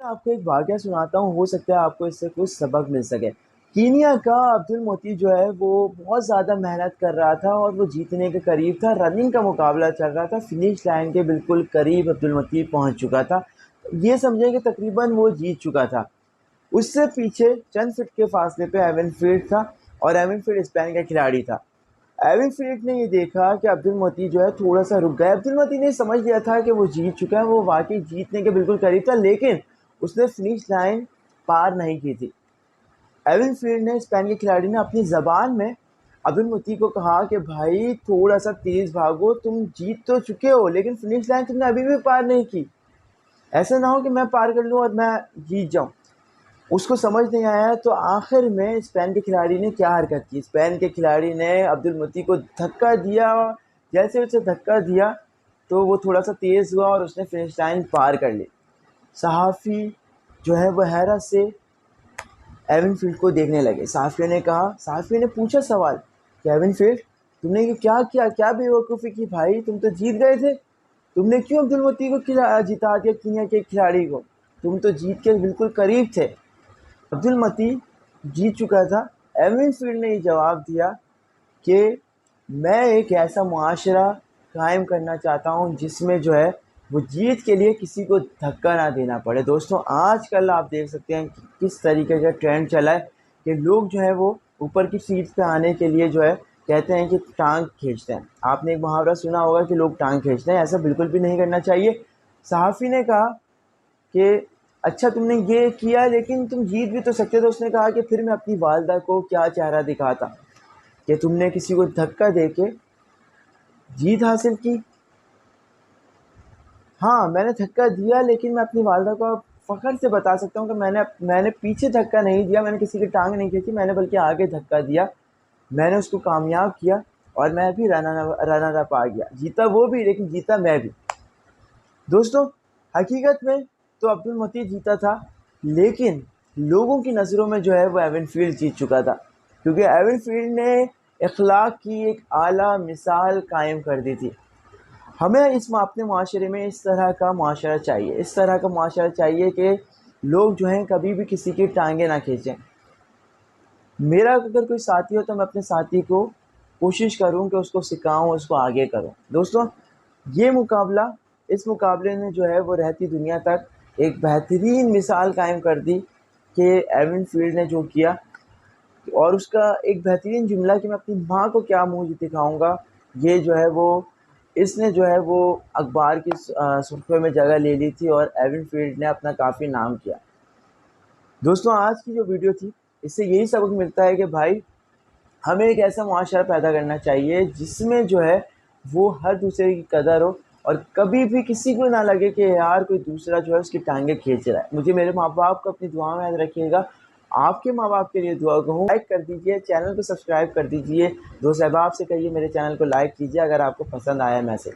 आपको एक वाक़या सुनाता हूँ, हो सकता है आपको इससे कुछ सबक मिल सके। कीनिया का अब्दुल मोती जो है वो बहुत ज़्यादा मेहनत कर रहा था और वो जीतने के करीब था, रनिंग का मुकाबला चल रहा था, फिनिश लाइन के बिल्कुल करीब अब्दुल मोती पहुँच चुका था। ये समझें कि तकरीबन वो जीत चुका था। उससे पीछे चंद फीट के फासले पे एवन फील्ड था और एवन फील्ड स्पेन का खिलाड़ी था। एवन फील्ड ने ये देखा कि अब्दुल मोती जो है थोड़ा-सा रुक गया। अब्दुल मोती ने समझ लिया था कि वो जीत चुका है, वो वाक़ई जीतने के बिल्कुल करीब था, लेकिन उसने फिनिश लाइन पार नहीं की थी। एवन फील्ड ने, स्पेन के खिलाड़ी ने अपनी ज़बान में अब्दुल मोती को कहा कि भाई थोड़ा-सा तेज़ भागो, तुम जीत तो चुके हो लेकिन फिनिश लाइन तुमने अभी भी पार नहीं की। ऐसा ना हो कि मैं पार कर लूँ और मैं जीत जाऊँ। उसको समझ नहीं आया तो आखिर में स्पेन के खिलाड़ी ने क्या हरकत की। स्पेन के खिलाड़ी ने अब्दुल मोती को धक्का दिया। जैसे उसे धक्का दिया तो वो थोड़ा-सा तेज़ हुआ और उसने फिनिश लाइन पार कर ली। सहाफ़ी जो है वो हैरत से एवन फील्ड को देखने लगे। सहाफ़ी ने पूछा सवाल कि एवन फील्ड, तुमने ये क्या किया? क्या बेवकूफ़ी की भाई? तुम तो जीत गए थे। तुमने क्यों अब्दुल मोती को जिता दिया, कीनिया के खिलाड़ी को? तुम तो जीत के बिल्कुल करीब थे। अब्दुल मती जीत चुका था। एवन फील्ड ने ये जवाब दिया कि मैं एक ऐसा मुआशरा कायम करना चाहता हूँ जिसमें जो है वो जीत के लिए किसी को धक्का ना देना पड़े। दोस्तों, आजकल आप देख सकते हैं कि किस तरीके का ट्रेंड चला है कि लोग जो है वो ऊपर की सीट पे आने के लिए जो है कहते हैं कि टांग खींचते हैं। आपने एक मुहावरा सुना होगा कि लोग टांग खींचते हैं, ऐसा बिल्कुल भी नहीं करना चाहिए। सहाफ़ी ने कहा कि अच्छा तुमने ये किया लेकिन तुम जीत भी तो सकते थे। उसने कहा कि फिर मैं अपनी वालदा को क्या चेहरा दिखाता कि तुमने किसी को धक्का देके जीत हासिल की। हाँ, मैंने धक्का दिया लेकिन मैं अपनी वालदा को अब फ़ख्र से बता सकता हूँ कि मैंने पीछे धक्का नहीं दिया, मैंने किसी की टांग नहीं खींची, मैंने बल्कि आगे धक्का दिया। मैंने उसको कामयाब किया और मैं भी रनर अप आ गया। जीता वो भी लेकिन जीता मैं भी। दोस्तों, हकीकत में तो अब्दुल मतीन जीता था, लेकिन लोगों की नज़रों में जो है वो एवन फील्ड जीत चुका था, क्योंकि एवन फील्ड ने इखलाक की एक आला मिसाल कायम कर दी थी। हमें अपने माशरे में इस तरह का माशरा चाहिए, इस तरह का माशरा चाहिए कि लोग जो हैं कभी भी किसी की टांगें ना खींचें। मेरा अगर कोई साथी हो तो मैं अपने साथी को कोशिश करूं कि उसको सिखाऊं, उसको आगे करूं। दोस्तों, ये मुकाबला इस मुकाबले ने जो है वो रहती दुनिया तक एक बेहतरीन मिसाल कायम कर दी कि एवन फील्ड ने जो किया, और उसका एक बेहतरीन जुमला कि मैं अपनी माँ को क्या मुँह दिखाऊँगा, ये जो है वो इसने जो है वो अखबार की सुर्खियों में जगह ले ली थी और एवन फील्ड ने अपना काफ़ी नाम किया। दोस्तों, आज की जो वीडियो थी, इससे यही सबक मिलता है कि भाई हमें एक ऐसा मुआशरा पैदा करना चाहिए जिसमें जो है वो हर दूसरे की कदर हो और कभी भी किसी को ना लगे कि यार कोई दूसरा जो है उसकी टांगें खींच रहा है। मुझे मेरे माँ बाप को अपनी दुआ में याद रखिएगा। आपके माँ बाप के लिए दुआ कहूँ, लाइक कर दीजिए, चैनल को सब्सक्राइब कर दीजिए, दोस्त अहबाब से कहिए मेरे चैनल को लाइक कीजिए अगर आपको पसंद आया मैसेज।